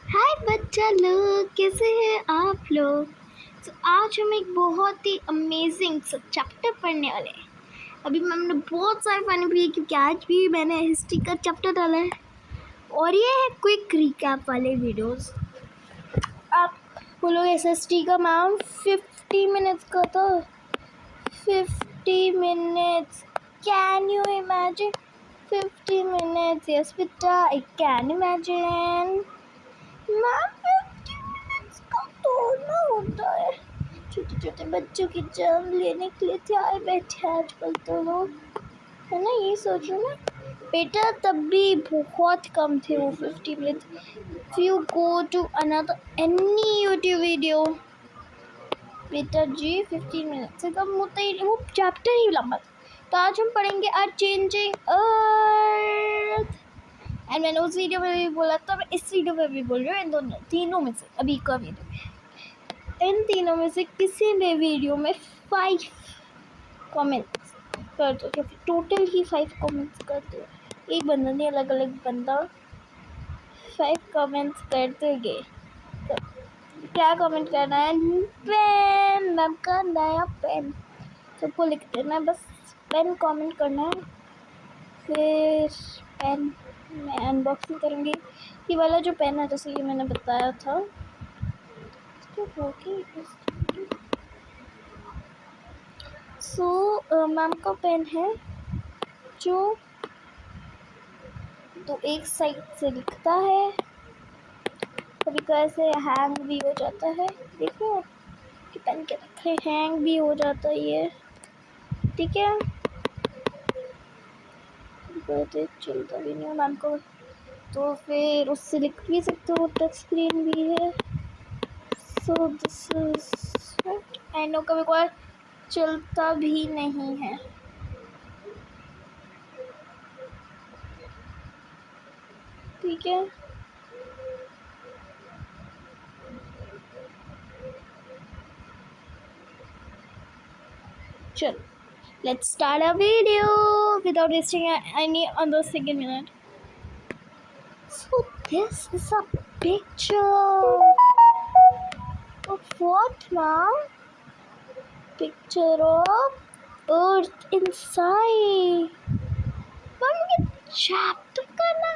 हाय बच्चा लोग, कैसे हैं आप लोग। तो आज हम एक बहुत ही अमेजिंग सा चैप्टर पढ़ने वाले हैं। अभी मैंने बहुत सारे पानी पिए क्योंकि आज भी मैंने हिस्ट्री का चैप्टर डाला है और ये है क्विक रिकैप वाले वीडियोस। आप बोलोगे एसएसटी का मैम 50 मिनट्स का था। 50 minutes, can you imagine 50 minutes? Yes beta, I can imagine ma'am. 50 minutes का तोड़ना होता है। छोटे छोटे बच्चों की जान लेने के लिए तैयार बैठे आजकल तो लोग, है ना। ये सोच रहे ना बेटा, तब भी बहुत कम थे वो 50 minutes. If you go to another any YouTube video बेटा जी 15 मिनट से कम होता ही, वो चैप्टर ही लंबा। तो आज हम पढ़ेंगे आर चेंजिंग अर्थ। एंड मैंने उस वीडियो में भी बोला था, मैं इस वीडियो में भी बोल रही हूँ। इन दोनों तीनों में से अभी का वीडियो, इन तीनों में से किसी भी वीडियो में 5 कमेंट्स कर दो, या फिर टोटल ही 5 कमेंट्स कर दो। एक बंदा नहीं, अलग अलग बंदा 5 कमेंट्स कर दोगे। तो क्या कमेंट करना है? पेन, मैम का नया पेन। सबको लिख देना है, बस पेन कमेंट करना है। फिर पेन मैं अनबॉक्सिंग करूँगी। ये वाला जो पेन है, जैसे कि मैंने बताया था, मैम का पेन है जो तो एक साइड से लिखता है, कभी कैसे हैंग भी हो जाता है। देखो कि पेन के रखे हैंग भी हो जाता है ये, ठीक है। चलता भी नहीं मैम को, तो फिर उससे लिख भी सकते हो। टच स्क्रीन भी है। So this is I know, कभी कभार चलता भी नहीं है, ठीक है। चलो, let's start a video without wasting any other second minute. So this is a picture of what, ma'am? Picture of Earth inside. Ma'am, ये chapter का ना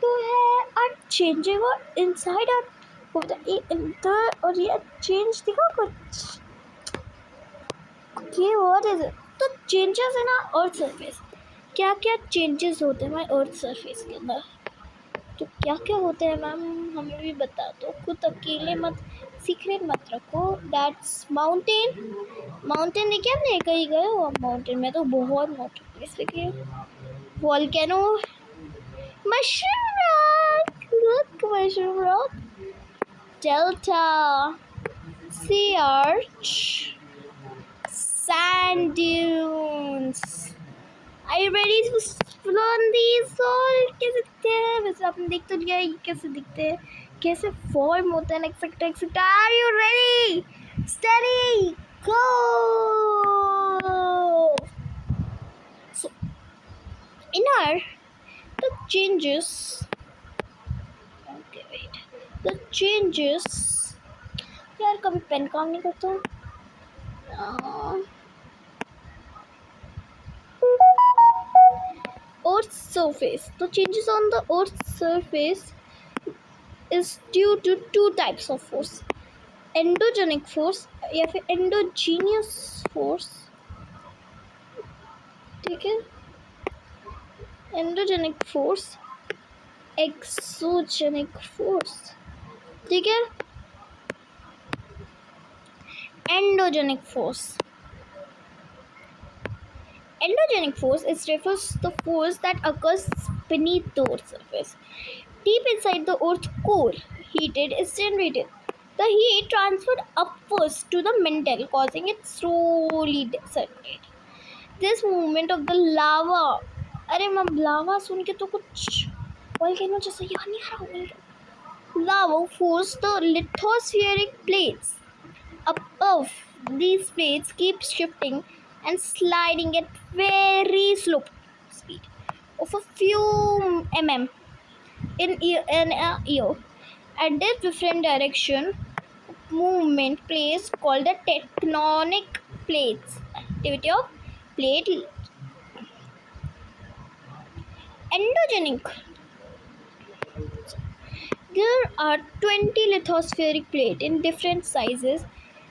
तो है और changing और inside और होता है अंदर, और ये change दिखा कुछ। Okay, what is it? तो चेंजेस है ना अर्थ सरफेस। क्या क्या चेंजेस होते हैं हमारे अर्थ सरफेस के अंदर? तो क्या क्या होते हैं मैम, हमें भी बता दो। खुद अकेले मत, सीक्रेट मत रखो। That's mountain. माउंटेन देखिए आपने, कहीं गए हो आप माउंटेन में? तो बहुत माउंटेन प्लेस देखिए। Volcano, mushroom rock, look mushroom rock, delta, sea arch, sand dunes. Are you ready to learn these all? कैसे दिखते हैं? वैसे आपने देख तो लिया ये कैसे दिखते हैं, कैसे फॉर्म होते हैं, etcetera etcetera. Are you ready? Steady, go! So, in our the changes. Okay, wait. The changes. यार कभी पेन काम नहीं करता। Earth's surface. The changes on the Earth's surface is due to 2 types of force. Endogenic force या फिर endogenous force, ठीक है। Endogenic force, exogenic force, ठीक है। Endogenic force. Endogenic force is refers to the force that occurs beneath the Earth's surface. Deep inside the Earth's core, heated is generated. The heat transferred upwards to the mantle, causing it slowly circulate. This movement of the lava, अरे ma'am लावा सुन के तो कुछ volcano जैसा याद नहीं आ रहा। Lava force the lithospheric plates above. These plates keep shifting and sliding at very slow speed of a few mm in a year. At this different direction movement place called the tectonic plates. Activity of plate endogenic. There are 20 lithospheric plates in different sizes.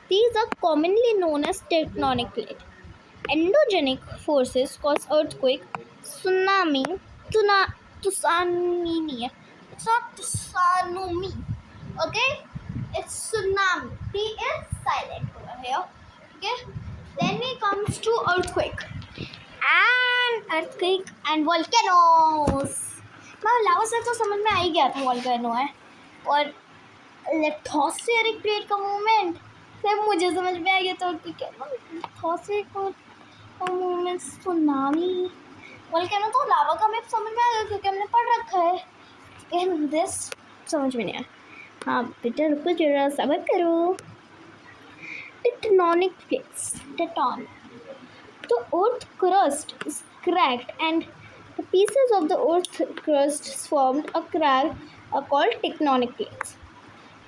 These are commonly known as tectonic plates. Endogenic forces cause earthquake, tsunami, tsunami. It's not tsunami. Okay? It's tsunami. T is silent over here. Okay? Then it comes to earthquake. And volcanoes. मैं लावा से तो समझ में आ ही गया था volcano है और lithospheric plate का मूवमेंट फिर मुझे समझ में आ गया था क्या लिथोस्फेरिक मूवमेंट सुनामी वॉल्केनो तो लावा का मैप समझ में आ गया क्योंकि हमने पढ़ रखा है लेकिन दिस समझ में नहीं आया हाँ बेटा रुको जरा सब्र करो tectonic plates tecton the earth crust is cracked and the pieces of the earth crust formed a crack are called tectonic plates.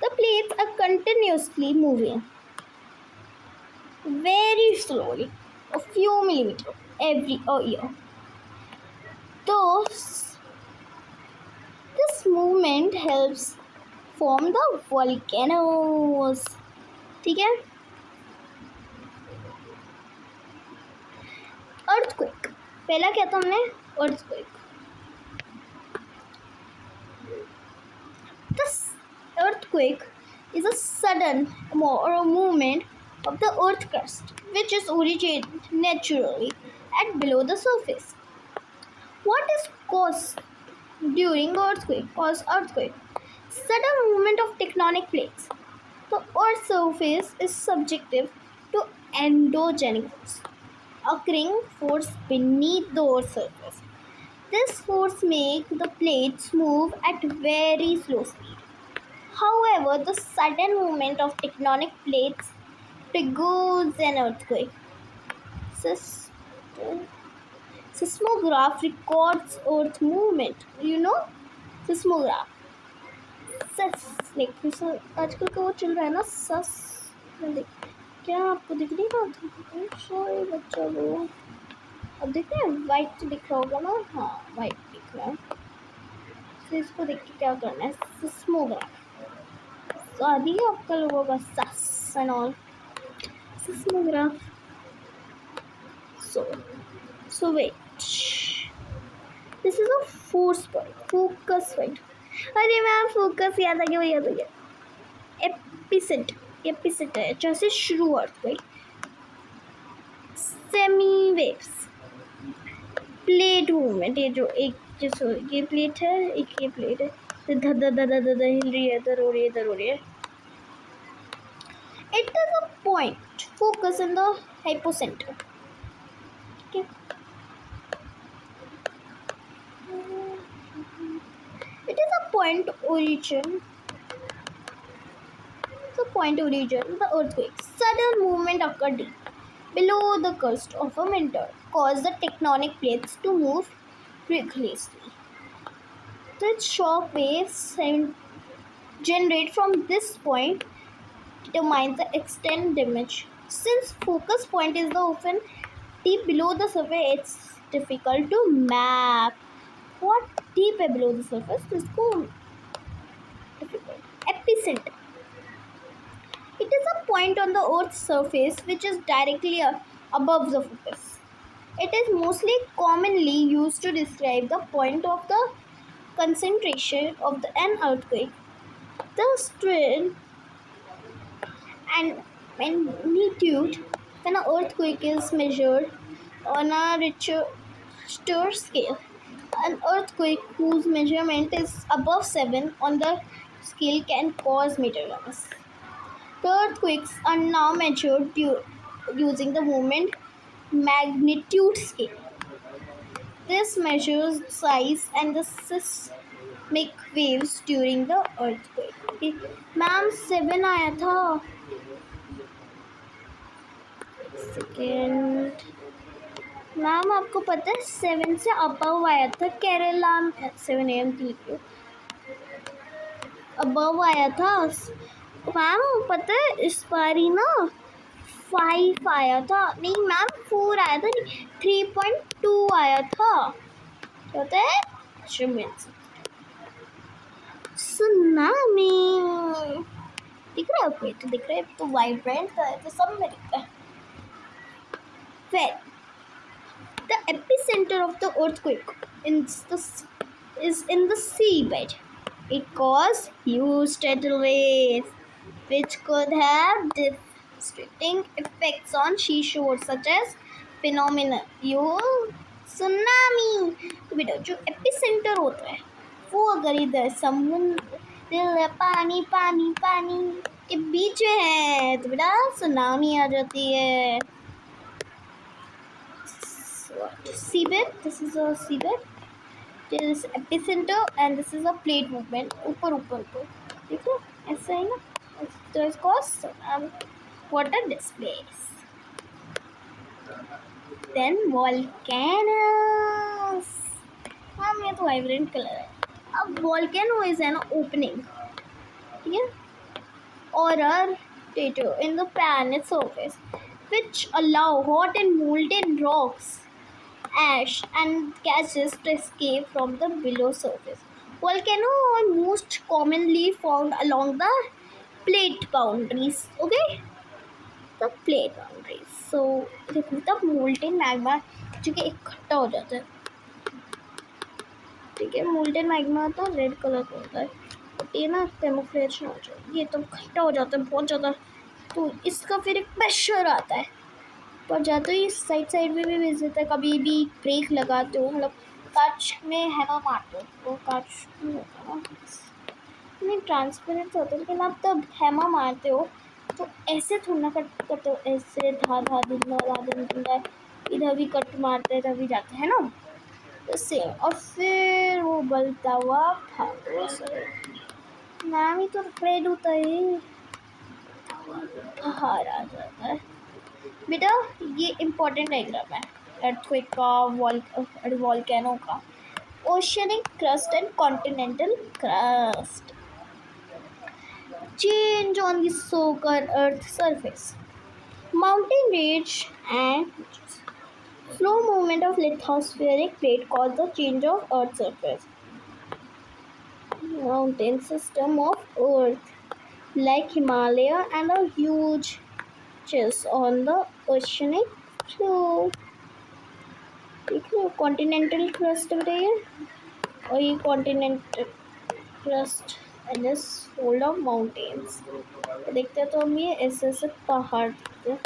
The plates are continuously moving very slowly, a few millimeters every year. Thus, this movement helps form the volcanoes. ठीक है? Earthquake. पहला क्या था हमने earthquake. This earthquake is a sudden or a movement of the earth crust which is originated naturally at below the surface. What is caused during earthquake? Sudden movement of tectonic plates. The earth's surface is subjective to endogenic force, occurring force beneath the earth's surface. This force makes the plates move at very slow speed. However, the sudden movement of tectonic plates triggers an earthquake. Seismograph records earth movement. You know? Seismograph. आजकल का वो चल रहा है ना क्या आपको दिख नहीं रहा था सॉरी बच्चा वो अब दिख रहा है वाइट दिख रहा होगा ना हाँ वाइट दिख रहा है तो इसको देख के क्या करना है सिस्मोग्राफ आदि है आपका लोगों का सस and all seismograph so wait this is a focus point अरे मैम फोकस याद आ गया एपिसेंटर है जैसे शुरू earthquake seismic waves plate movement ये जो एक जैसे ये प्लेट है एक ये प्लेट है तो हिल रही है इधर हो रही है it is a point focus in the hypocenter okay it is a point origin the earthquake sudden movement occurred deep below the crust of a winter caused the tectonic plates to move vigorously. The shock waves generate from this point determines the extent damage. Since focus point is often deep below the surface, it's difficult to map. What deep है below the surface? इसको difficult. Epicenter. It is a point on the Earth's surface which is directly above the focus. It is mostly commonly used to describe the point of the concentration of an earthquake. The strength and magnitude when an earthquake is measured on a Richter scale. An earthquake whose measurement is above 7 on the scale can cause major loss. The earthquakes are now measured using the moment magnitude scale. This measures size and the seismic waves during the earthquake. Ma'am 7 आया था second ma'am आपको पता है 7 से above आया था Kerala 7 AM थी above आया था मैम। पता है इस बार ही ना 5 आया था, नहीं मैम 4 आया था, नहीं 3.2 आया था। क्या होता है? सुनामी दिख रहा है आपको? तो दिख रहा है, तो वाइब्रेंट का है तो सब में दिखता है। फिर the epicenter of the earthquake is in the seabed. It caused huge tidal waves, which could have devastating effects on seashore, such as phenomena you tsunami. तो बेटा जो एपिसेंटर होता है वो अगर इधर समुद्र पानी पानी पानी के बीच में है तो बेटा सुनामी आ जाती है। Seabed, this is a seabed, this is epicenter and this is a plate movement ऊपर ऊपर ऊपर, देखो ऐसा है ना, तो इसको water displays. Then volcanoes, हाँ ये तो वाइब्रेंट कलर है। अब volcano is an opening, ठीक है, or a crater in the planet's surface which allow hot and molten rocks, ash and gases to escape from the below surface. Volcanoes are most commonly found along the plate boundaries. Okay, the plate boundaries. So the molten magma जो कि इकट्ठा हो जाता है, ठीक है, molten magma तो red colour का होता है, बट ये ना कैमोफ्लेज ना हो जाए, ये तो इकट्ठा हो जाता है बहुत ज़्यादा, तो इसका फिर एक प्रेशर आता है पर जाते ही साइड में भी भेज देता है। कभी भी ब्रेक लगाते हो, मतलब कांच में हैमर मारते हो तो कांच नहीं होता ना, नहीं ट्रांसपेरेंट होता है, लेकिन आप तब हैमर मारते हो तो ऐसे थोड़ा ना कट करते हो, ऐसे धा धा दिन इधर भी कट मारते हैं तभी जाते हैं ना, तो सेम। और फिर वो बलता हुआ नाम ही तो रेड होता है, बाहर आ जाता है। बेटा ये इम्पोर्टेंट डायग्राम है अर्थक्वेक का, वॉल्केनो का, oceanic crust and continental crust, change on the solar earth surface, mountain range and slow movement of lithospheric plate cause the change of earth surface. Mountain system of earth like Himalaya and a huge chest on the oceanic floor. देखो continental crust बताइए, और ये continental crust and is full of mountains. देखते हैं तो हम ये ऐसे ऐसे पहाड़ देखते हैं।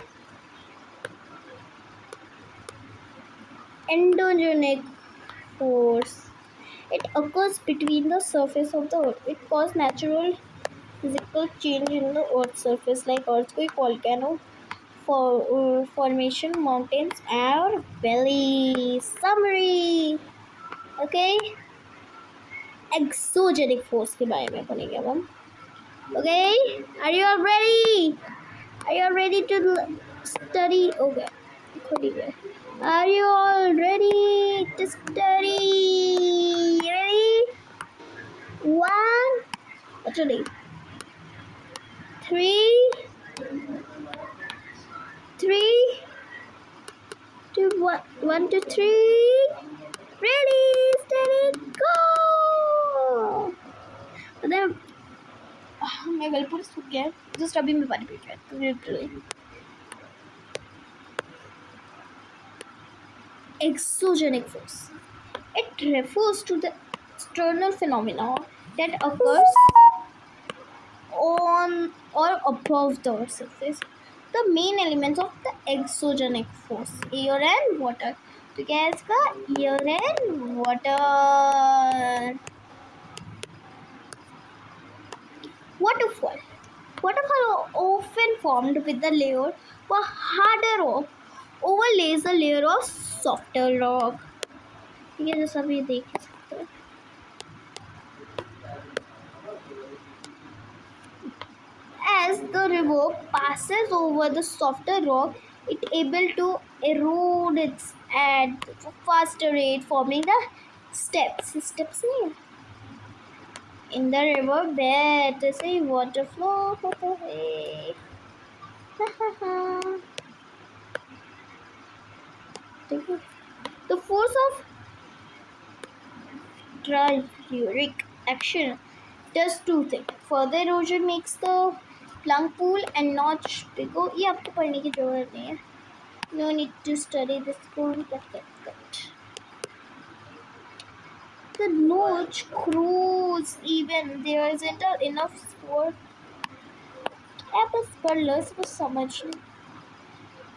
Endogenic force, it occurs between the surface of the earth. It causes natural physical change in the earth's surface like earthquake, volcano formation, mountains and valleys. Summary, okay, exogenic force के बारे में पढ़ेंगे अब हम। Okay, are you all ready? Are you all ready to study? Okay, are you all ready to study? Ready? 1, actually 3, 2, 1, 1, 2, 3. Ready, steady, go. मतलब मैं बिल्कुल सूख गया, जस्ट अभी मैं पानी पी गया तो literally. Exogenic force, it refers to the external phenomena that occurs on or above the earth's surface. The main elements of the exogenic force, air and water. तो क्या है इसका? air and water. Waterfall are often formed with the layer of a harder rock overlays a layer of softer rock. ये जैसा भी देख सकते हो। As the river passes over the softer rock, it able to erode it at a faster rate, forming the steps. Steps नहीं है, in the river bed. They say water flow. Hey. The force of telluric action does two things. Further erosion makes the plunk pool and notch bigger. ये आपको पढ़ने की जरूरत नहीं है. No need to study this. Cut. The notch grows even there isn't enough sport. बस पढ़ लो इसको समझ लो.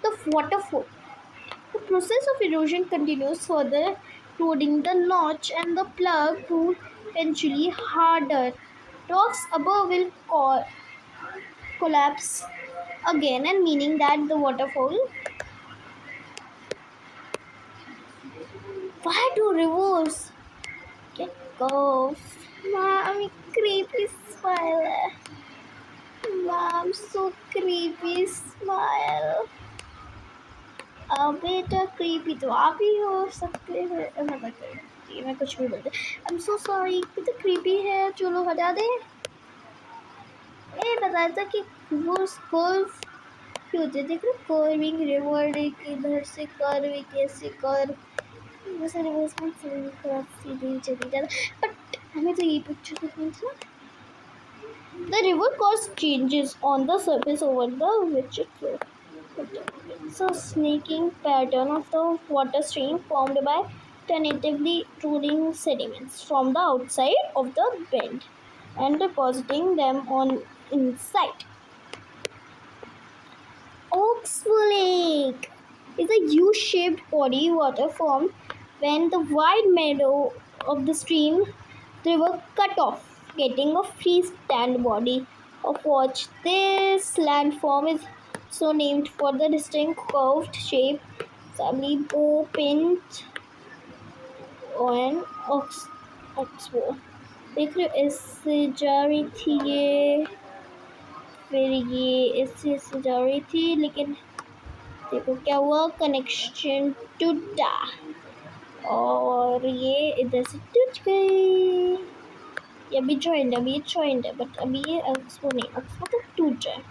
The waterfall. The process of erosion continues further, eroding the notch and the plug pool eventually harder. Rocks above will collapse again, and meaning that the waterfall. Why do rivers get curves? Mommy, creepy smile. Mom, so creepy smile. बेटा creepy तो आप ही हो सकते हैं. मैं कुछ भी बोलते. I'm so sorry. तो creepy है. चलो हटा दे. ये बताया था कि वो कर्व क्यों होते. देख रहे कर्विंग रिवर इधर से कर्व कैसे कर्व वैसे रिवर्स में सीधी चली जाता. बट हमें तो ये पिक्चर देखनी थी. The river caused changes on the surface over the which it flowed. It's a snaking pattern of the water stream formed by alternatively eroding sediments from the outside of the bend and depositing them on inside. Oxbow Lake is a U-shaped body water formed when the wide meadow of the stream river cut off, getting a freestand body of watch. This landform is so named for the distinct curved shape Sably bow pinned on oxbow. देख रहे हो इससे जा रही थी ये फिर ये इससे जा रही थी लेकिन देखो क्या हुआ कनेक्शन टूटा और ये इधर से टूट गई. ये अभी जॉइंट है बट अभी ये ऑक्सबो नहीं ऑक्सबो तो टूट जाए.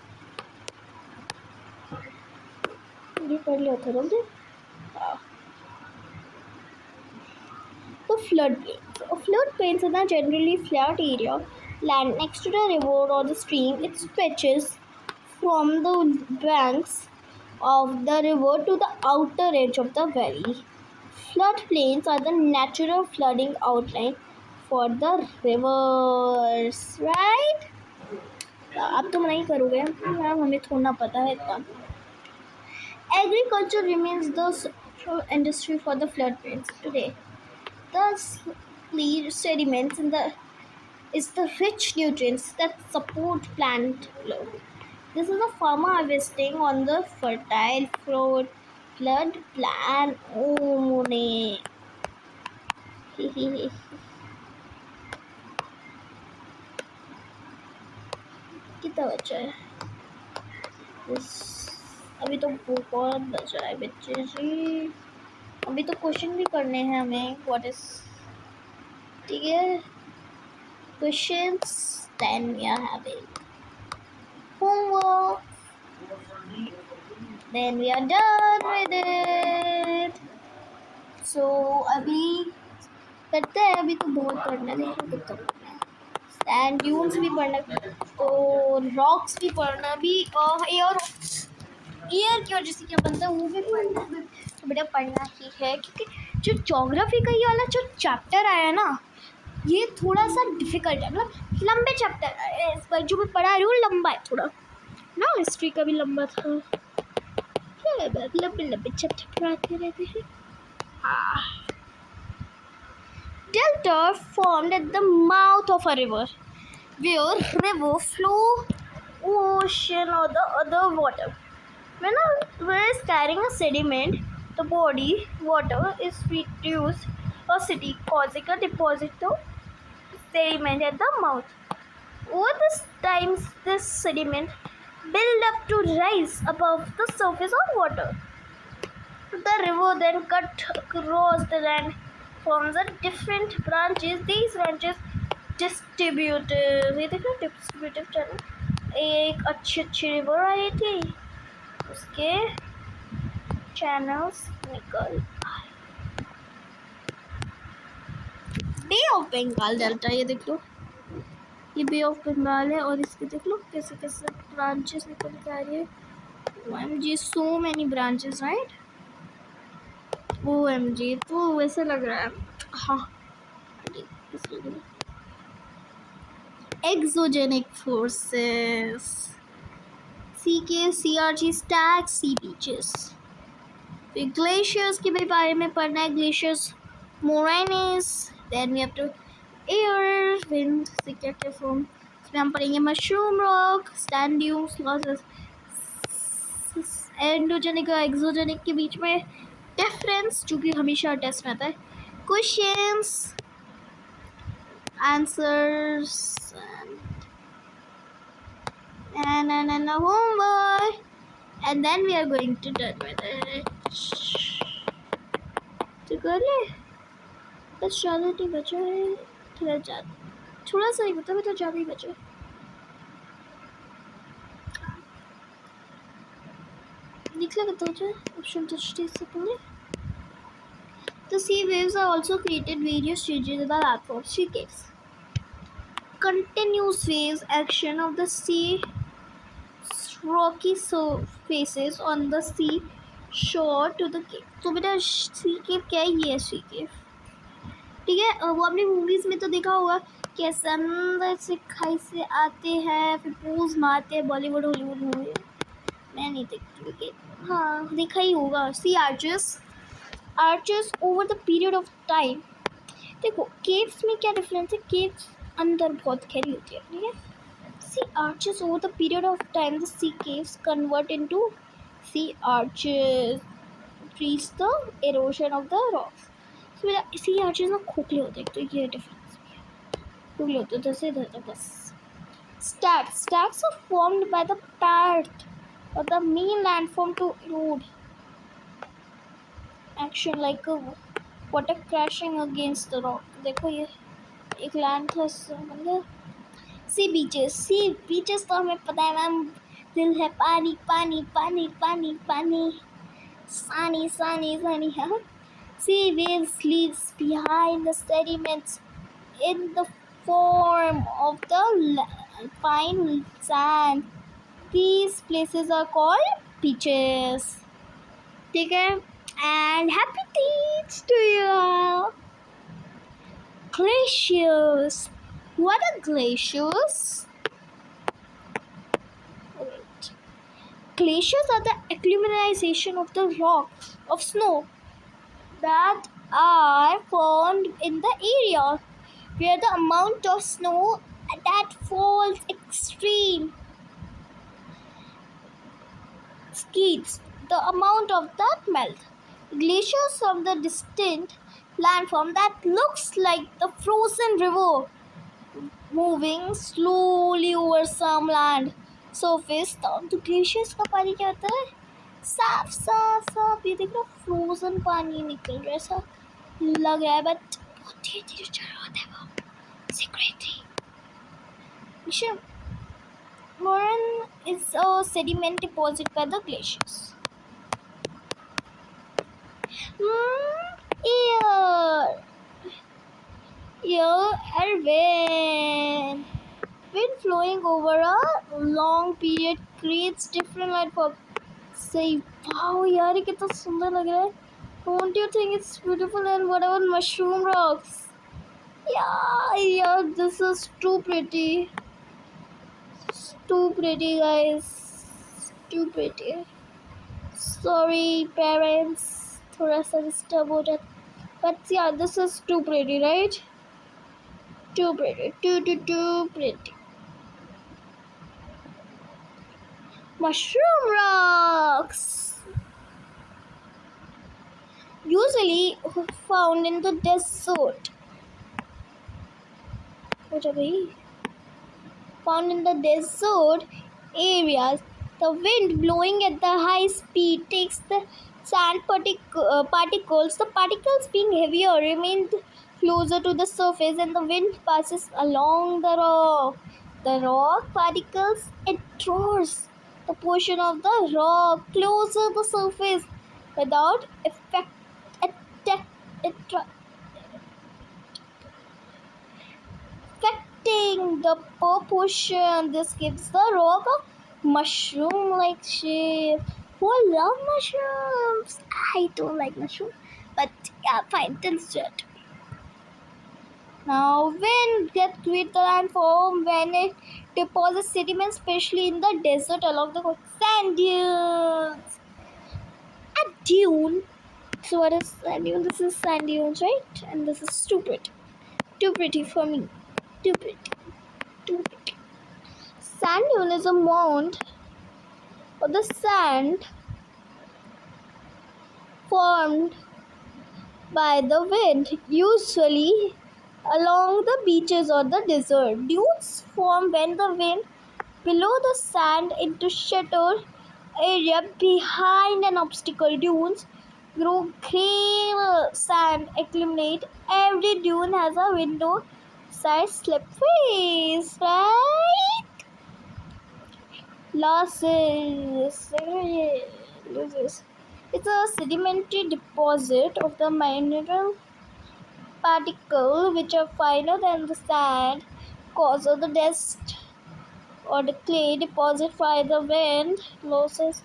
ये कर लिया था ना. The floodplains are generally flat area land next to the river or the stream. It stretches from the banks of the river to the outer edge of the valley. Floodplains are the natural flooding outline for the rivers, right? अब तुम नहीं करोगे ma'am हमें थोड़ा ना पता है इतना. Agriculture remains the central industry for the floodplains today. The sediments is the rich nutrients that support plant growth. This is a farmer harvesting on the fertile flood plan. Oh, ne. कितना बचा है? अभी तो बहुत बचा है बच्चे जी. अभी तो क्वेश्चन भी करने हैं हमें. व्हाट इज ठीक है questions then we are having homework then we are done with it. So अभी करते हैं. अभी तो बहुत पढ़ना है. देखो कितना पढ़ना है. सैंड ड्यून्स भी पढ़ना तो रॉक्स भी पढ़ना भी और एयर की वजह से क्या बनता है वो भी पढ़ना है. तो बेटा पढ़ना ही है क्योंकि जो ज्योग्राफी का ये वाला जो चैप्टर आया है ना ये थोड़ा सा डिफिकल्ट है. मतलब लंबे चैप्टर है. इस बार जो मैं पढ़ा रही हूँ लंबा है थोड़ा ना. हिस्ट्री का भी लंबा था. लंबे चैप्टर पढ़ाते रहते हैं. Delta formed at the mouth of a river where river flow ocean or the other water. When a river is carrying a sediment, the body water is reduced acidity, causing a deposit of sediment at the mouth. Over this time, this sediment build up to rise above the surface of water. The river then cut across the land, forms a different branches. These branches distributive, ये देखो distributive channel, एक अच्छी river आई थी, उसके channels निकल आए। बे of Bengal delta, ये देख लो, ये बे ऑफ बंगाल है और इसके देख लो कैसे कैसे ब्रांचेस निकल के आ रही है। OMG, so many branches, right? OMG, तो वैसे लग रहा है, हाँ, exogenic forces, CK, CRG, stacks, sea beaches. फिर ग्लेशियर्स के भी बारे में पढ़ना है, glaciers, moraines, then we have to air, wind से क्या क्या फॉर्म, इसमें हम पढ़ेंगे mushroom rock, sand dunes, loesses, endogenic और एक्सोजेनिक के बीच में डिफरेंस, जो कि हमेशा टेस्ट में आता है, questions, answers and a homework, and then we are going to done with it. तो कर ले, बस ज़्यादा नहीं बचा है, थोड़ा सा ही बता, तो ज़्यादा ही बचा। निकला करता हो जाए ऑप्शन तो से पहले। The sea waves are also created various changes in the landform. Sea caves. Continuous waves action of the sea rocky surfaces on the sea shore to the cave. तो बेटा sea cave क्या है? ये है sea cave, ठीक है। वो आपने मूवीज में तो देखा होगा कैसे अंदर से खाई से आते हैं, फिर पोज मारते हैं, बॉलीवुड हॉलीवुड मूवी, मैं नहीं देखती लेकिन हाँ देखा ही होगा। Sea arches over the period of time. देखो केव्स में क्या डिफरेंस है, केव्स अंदर बहुत गहरी होती है, ठीक है। Sea arches over the period of time, the sea caves convert into sea arches, increase the erosion of the rocks. So sea arches ना खोखले होते हैं, तो ये डिफरेंस खोखले होते हैं, जैसे इधर बस। Stacks are formed by the part of the main landform to erode action like a water crashing against the rock. देखो ये एक लैंड था, मतलब सी बीचेस तो हमें पता है मैम, दिल है पानी पानी पानी पानी पानी, sunny हाँ। Sea waves leaves behind the sediments in the form of the fine sand. These places are called beaches, ठीक है। And happy teach to you all. Glaciers. What are glaciers? Wait. Glaciers are the acclimatization of the rock of snow that are formed in the area where the amount of snow that falls extreme exceeds the amount of that melt. Glaciers of the distant landform that looks like the frozen river moving slowly over some land surface. तो glaciers का पानी क्या होता है? साफ साफ साफ, ये देखो फ्रोजन पानी निकल रहा है, ऐसा लग रहा है, बट बहुत धीरे धीरे चल रहा होता है वो secretly. Moraine is a sediment deposit by the glaciers. Wind flowing over a long period creates different landforms. सही, वाओ यार ये कितना सुंदर लग रहा है। Don't you think it's beautiful? And what about mushroom rocks? Yeah, this is too pretty. Too pretty, guys. Too pretty. Sorry, parents. थोड़ा सा disturb हो जाता. But yeah, this is too pretty, right? Too pretty. Too pretty. Mushroom rocks. Usually found in the desert. Found in the desert areas. The wind blowing at the high speed takes the sand particles. The particles being heavier remain closer to the surface and the wind passes along the rock. The rock particles enters the portion of the rock closer to the surface without attack, affecting the proportion. This gives the rock a mushroom-like shape. Who love mushrooms? I don't like mushrooms, but yeah, fine, till it. Now, wind gets with the landform when it deposits sediment, especially in the desert along the coast. Sand dunes. A dune. So what is sand dune? This is sand dunes, right? And this is stupid. Too pretty for me. Too pretty. Too pretty. Sand dune is a mound of the sand formed by the wind, usually along the beaches or the desert. Dunes form when the wind below the sand into sheltered area behind an obstacle. Dunes grow gravel sand accumulate. Every dune has a window side slip face, right? Losses. It's a sedimentary deposit of the mineral particles which are finer than the sand, cause of the dust or the clay deposit by the wind. Losses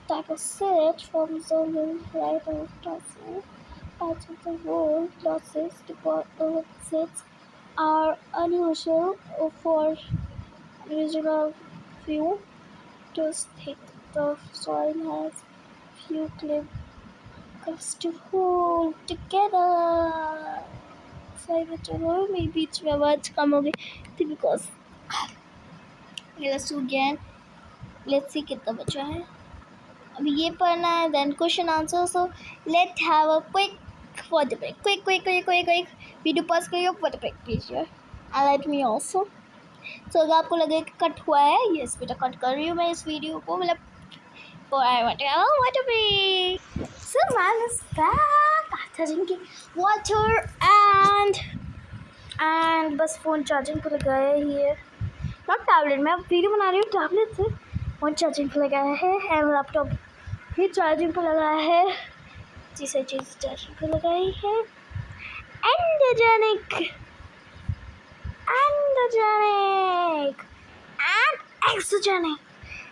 deposit from the wind right outside parts of the world. Losses deposits are unusual for regional few. Just thick the soil has few cliffs to hold together. मैं बीच में आवाज कम हो गई थी because let's see कितना बचा है अभी ये पढ़ना है then question answer so let have a quick for the break quick video pause करिए फॉर द ब्रेक प्लीज यार and let me also so अगर आपको लगे कि कट हुआ है यस बेटा कट कर रही हूँ मैं इस वीडियो को मतलब for I want to be. So man is back after drinking water and बस फ़ोन चार्जिंग पे लगाया है ये नॉट टैबलेट मैं अब वीडियो बना रही हूँ टैबलेट से फ़ोन चार्जिंग पे लगाया है एंड लैपटॉप भी चार्जिंग पे लगाया है तीसरी चीज़ चार्जिंग पे लगाई है endogenic and exogenic.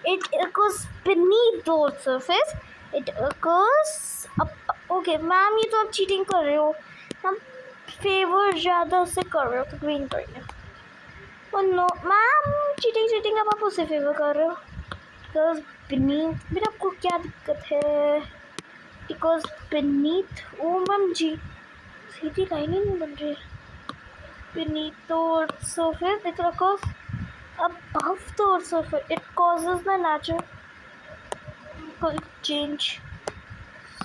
It occurs beneath the earth's surface. It occurs up. Okay, ma'am ये तो आप चीटिंग कर रहे हो हम फेवर ज़्यादा से कर रहे हो तो ग्रीन करेंगे और नो मैम चीटिंग अब आप उसे फेवर कर रहे हो बिकॉज beneath मेरा आपको क्या दिक्कत है because beneath oh ma'am ji सीधी लाइन ही नहीं बन रही beneath the earth's surface it occurs above the earth's surface. It causes the natural change.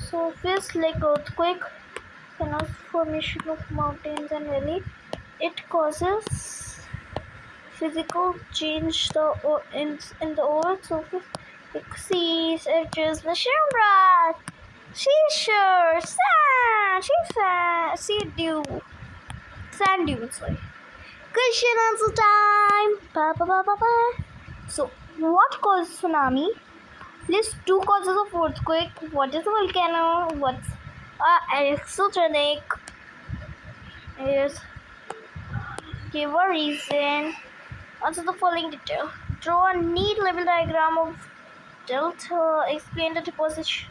Surface like earthquake, canal formation of mountains and valley. It causes physical change in the earth's surface. Like seas, edges, mushroom rock, seashore, sand dunes. Sorry. Question answer time. So, what causes tsunami? List 2 causes of earthquake. What is a volcano? What's exogenic? Is give a reason. Answer the following detail. Draw a neat level diagram of delta. Explain the deposition.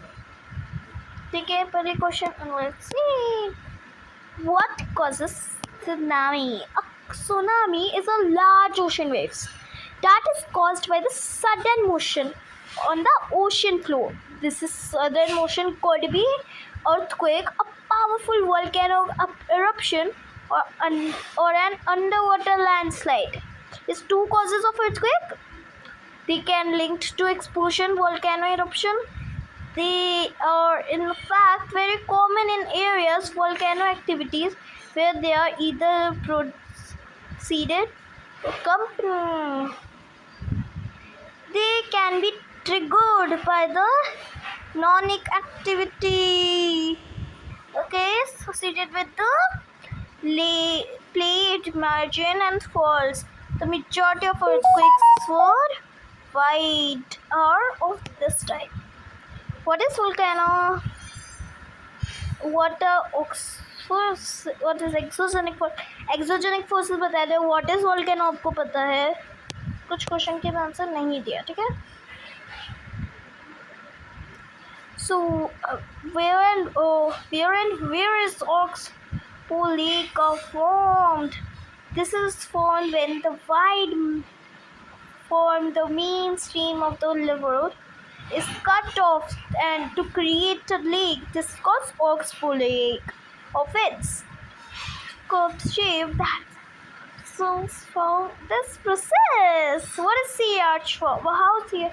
Okay, first question and let's see. What causes tsunami? Tsunami is a large ocean waves that is caused by the sudden motion on the ocean floor. This is sudden motion could be earthquake, a powerful volcano eruption, or an underwater landslide. These 2 causes of earthquake. They can linked to explosion, volcano eruption. They are in fact very common in areas volcano activities where they are either proceeded or accompanied. They can be triggered by the volcanic activity. Okay, associated with the plate, margin, and faults. The majority of earthquakes were wide or of this type. What is volcano? What is exogenic force? Exogenic forces बता दो. What is volcano आपको पता है? कुछ question के answer नहीं दिया, ठीक है? So where is Oxbow Lake formed? This is formed when the mainstream of the river is cut off and to create a lake. This is called Oxbow Lake of its curved shape that from this process. What is sea arch form? How sea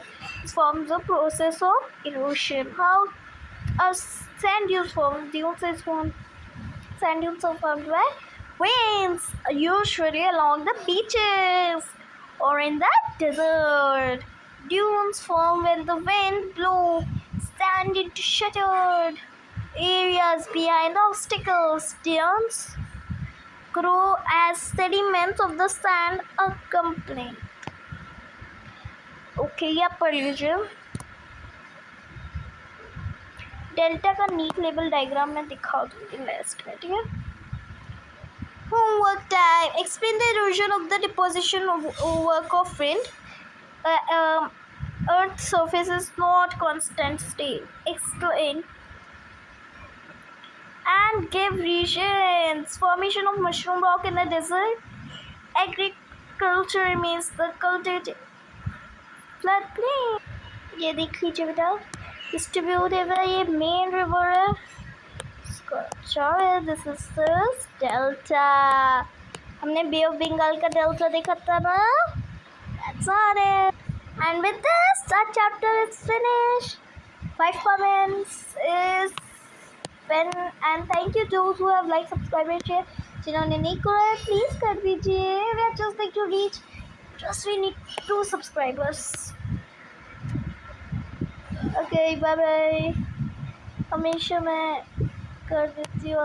forms the process of erosion? How a sand dunes form? Dunes is formed. Sand dunes are formed by winds, usually along the beaches or in the desert. Dunes form when the wind blows sand into shattered areas behind obstacles. Dunes grow as sediments of the sand accompany. Okay, या पढ़ लीजिए. Delta का NEET level diagram में दिखा दूंगी next में, ठीक है? Homework time. Explain the erosion of the deposition of work of wind. Earth's surface is not constant state. Explain and give reasons. Formation of mushroom rock in the desert. Agriculture remains the cultivated floodplain. ये देख लीजिए बेटा. Distribute river, ये main river है. This is this delta. हमने Bay of Bengal का delta देखा था ना? That's not it. And with this, our chapter is finished. 5 comments is when, and thank you those who have liked, subscribed and share. जिन्होंने नहीं करा है, please कर दीजिए. We are just like to reach. We need 2 subscribers. Okay, bye bye. हमेशा मैं कर देती हूँ.